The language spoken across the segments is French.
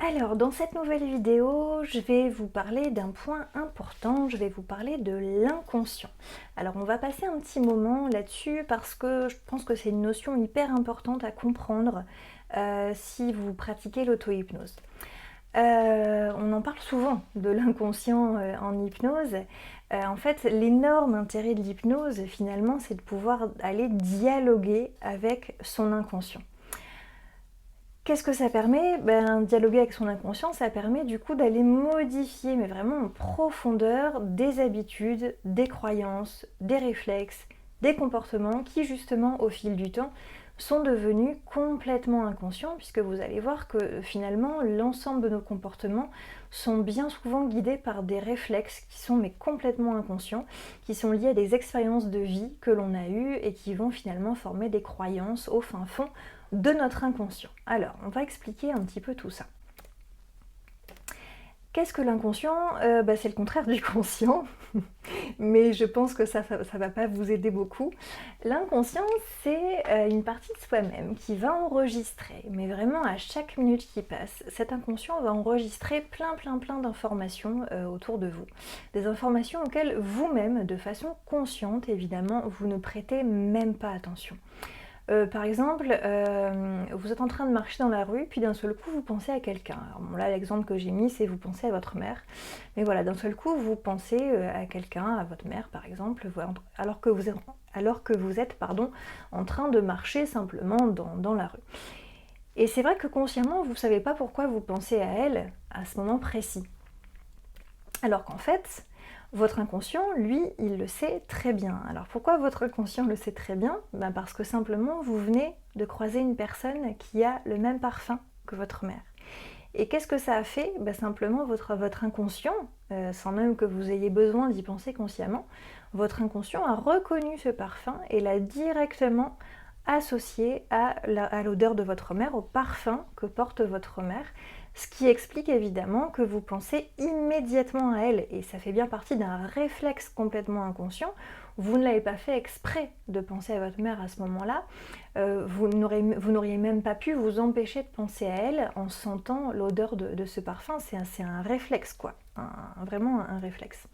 Alors, dans cette nouvelle vidéo, je vais vous parler d'un point important, je vais vous parler de l'inconscient. Alors, on va passer un petit moment là-dessus parce que je pense que c'est une notion hyper importante à comprendre si vous pratiquez l'auto-hypnose. On en parle souvent de l'inconscient en hypnose. En fait, l'énorme intérêt de l'hypnose, finalement, c'est de pouvoir aller dialoguer avec son inconscient. Qu'est-ce que ça permet? Dialoguer avec son inconscient, ça permet du coup d'aller modifier, mais vraiment en profondeur, des habitudes, des croyances, des réflexes, des comportements qui justement au fil du temps sont devenus complètement inconscients, puisque vous allez voir que finalement l'ensemble de nos comportements sont bien souvent guidés par des réflexes qui sont mais complètement inconscients, qui sont liés à des expériences de vie que l'on a eues et qui vont finalement former des croyances au fin fond de notre inconscient. Alors, on va expliquer un petit peu tout ça. Qu'est-ce que l'inconscient? C'est le contraire du conscient, mais je pense que ça va pas vous aider beaucoup. L'inconscient, c'est une partie de soi-même qui va enregistrer, mais vraiment à chaque minute qui passe, cet inconscient va enregistrer plein d'informations autour de vous. Des informations auxquelles vous-même, de façon consciente évidemment, vous ne prêtez même pas attention. Par exemple, vous êtes en train de marcher dans la rue, puis d'un seul coup vous pensez à quelqu'un. Alors bon, là l'exemple que j'ai mis c'est vous pensez à votre mère, mais voilà, d'un seul coup vous pensez à quelqu'un, à votre mère par exemple, alors que vous êtes en train de marcher simplement dans la rue. Et c'est vrai que consciemment vous ne savez pas pourquoi vous pensez à elle à ce moment précis. Alors qu'en fait, votre inconscient, lui, il le sait très bien. Alors pourquoi votre inconscient le sait très bien? Parce que simplement, vous venez de croiser une personne qui a le même parfum que votre mère. Et qu'est-ce que ça a fait? Simplement, votre inconscient, sans même que vous ayez besoin d'y penser consciemment, votre inconscient a reconnu ce parfum et l'a directement associé à l'odeur de votre mère, au parfum que porte votre mère, ce qui explique évidemment que vous pensez immédiatement à elle, et ça fait bien partie d'un réflexe complètement inconscient. Vous ne l'avez pas fait exprès de penser à votre mère à ce moment-là, vous n'auriez même pas pu vous empêcher de penser à elle en sentant l'odeur de ce parfum. C'est un réflexe quoi, vraiment un réflexe.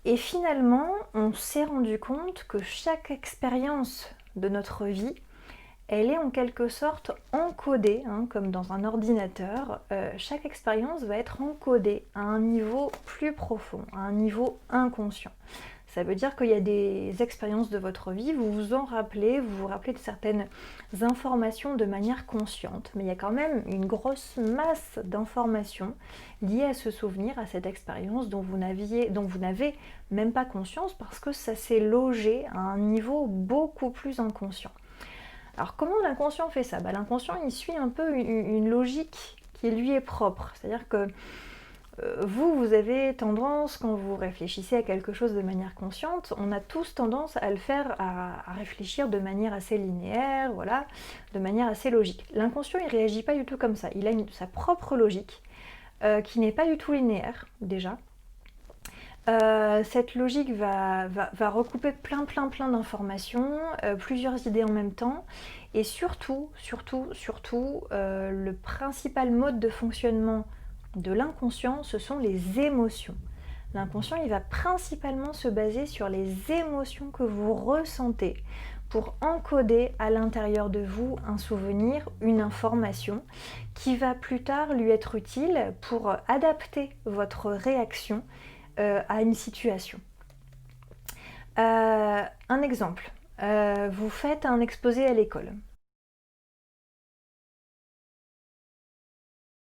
Et finalement, on s'est rendu compte que chaque expérience de notre vie, elle est en quelque sorte encodée, comme dans un ordinateur. Chaque expérience va être encodée à un niveau plus profond, à un niveau inconscient. Ça veut dire qu'il y a des expériences de votre vie, vous vous rappelez de certaines informations de manière consciente, mais il y a quand même une grosse masse d'informations liées à ce souvenir, à cette expérience dont vous n'avez même pas conscience parce que ça s'est logé à un niveau beaucoup plus inconscient. Alors comment l'inconscient fait ça? L'inconscient il suit un peu une logique qui lui est propre, c'est-à-dire que vous avez tendance, quand vous réfléchissez à quelque chose de manière consciente, on a tous tendance à le faire, à réfléchir de manière assez linéaire, voilà, de manière assez logique. L'inconscient, il réagit pas du tout comme ça. Il a sa propre logique, qui n'est pas du tout linéaire, déjà. Cette logique va recouper plein d'informations, plusieurs idées en même temps, et surtout, le principal mode de fonctionnement de l'inconscient, ce sont les émotions. L'inconscient, il va principalement se baser sur les émotions que vous ressentez pour encoder à l'intérieur de vous un souvenir, une information qui va plus tard lui être utile pour adapter votre réaction à une situation. Un exemple, vous faites un exposé à l'école.